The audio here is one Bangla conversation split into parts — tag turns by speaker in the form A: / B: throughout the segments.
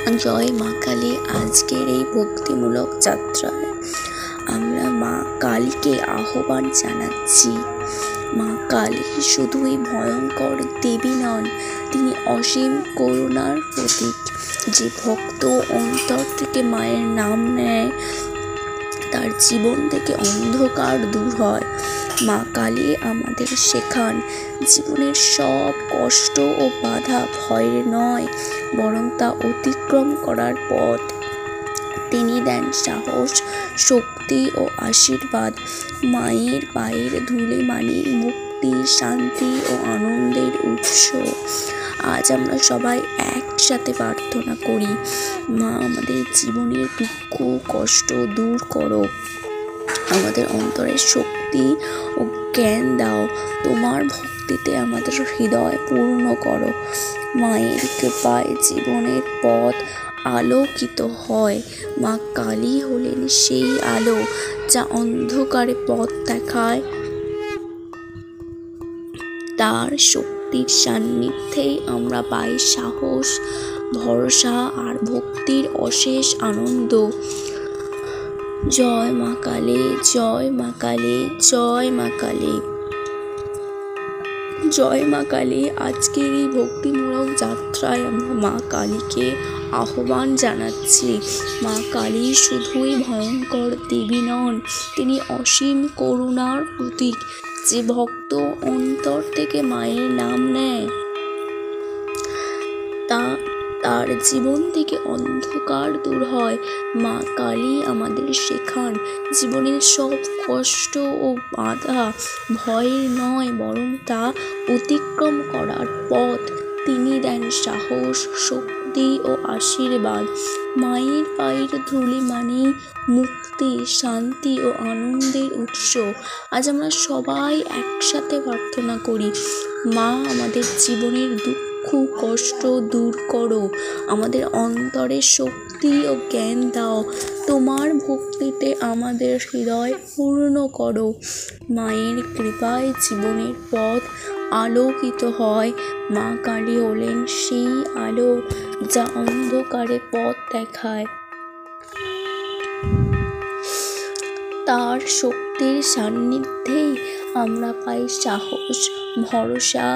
A: জয় মা কালী। আজকের এই ভক্তিমূলক যাত্রায় আমরা মা কালীকে আহ্বান জানাচ্ছি। মা কালী শুধুই ভয়ঙ্কর দেবী নন, তিনি অসীম করুণার প্রতীক। যে ভক্ত অন্তর থেকে মায়ের নাম নেয়, তার জীবন থেকে অন্ধকার দূর হয়। মা কালী আমাদের শেখান, জীবনের সব কষ্ট ও বাধা ভয়ের নয়, বরং তা অতিক্রম করার পথ। তিনি দেন সাহস, শক্তি ও আশীর্বাদ। মায়ের পায়ের ধুলি মানে মুক্তি, শান্তি ও আনন্দের উৎস। আজ আমরা সবাই একসাথে প্রার্থনা করি, মা আমাদের জীবনের দুঃখ কষ্ট দূর করো, আমাদের অন্তরের শক্তি ও জ্ঞান দাও, তোমার ভক্তিতে আমাদের হৃদয় পূর্ণ করো। মায়ের কৃপায় জীবনের পথ আলোকিত হয়। মা কালী হলেন সেই আলো যা অন্ধকারে পথ দেখায়। তার শক্তির সান্নিধ্যেই আমরা পাই সাহস, ভরসা আর ভক্তির অশেষ আনন্দ। জয় মা কালী, জয় মা কালী, জয় মা কালী, জয় মা কালী। আজকের এই ভক্তিমূলক যাত্রায় আমরা মা কালীকে আহ্বান জানাচ্ছি। মা কালী শুধুই ভয়ঙ্কর দেবী নন, তিনি অসীম করুণার প্রতীক। যে ভক্ত অন্তর থেকে মায়ের নাম নেয়, তার জীবন থেকে অন্ধকার দূর হয়। মা কালী আমাদের শেখান, জীবনের সব কষ্ট ও বাধা ভয়ের নয়, বরং তা অতিক্রম করার পথ। তিনি দেন সাহস, শক্তি ও আশীর্বাদ। মায়ের পায়ের ধুলি মানেই মুক্তি, শান্তি ও আনন্দের উৎস। আজ আমরা সবাই একসাথে প্রার্থনা করি, মা আমাদের জীবনের দুঃখ কষ্ট দূর করো, আমাদের অন্তরে শক্তি ও জ্ঞান দাও, তোমার ভক্তিতে আমাদের হৃদয় পূর্ণ করো। মায়ের কৃপায় জীবনের পথ আলোকিত হয়। মা কালী হলেন সেই আলো যা অন্ধকারে পথ দেখায়। তার শক্তির সান্নিধ্যেই আমরা পাই সাহস, ভরসা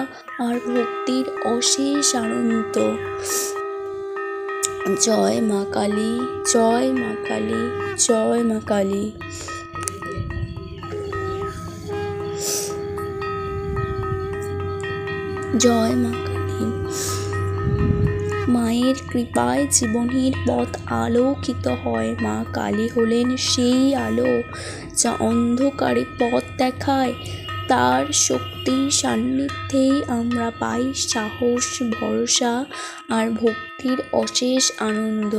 A: আর ভক্তির অশেষ আনন্দ। জয় মা কালী, জয় মা কালী, জয় মা কালী। জয় মা কালী। মায়ের কৃপায় জীবনের পথ আলোকিত হয়। মা কালী হলেন সেই আলো যা অন্ধকারে পথ দেখায়। তার শক্তির সান্নিধ্যেই আমরা পাই সাহস, ভরসা আর ভক্তির অশেষ আনন্দ।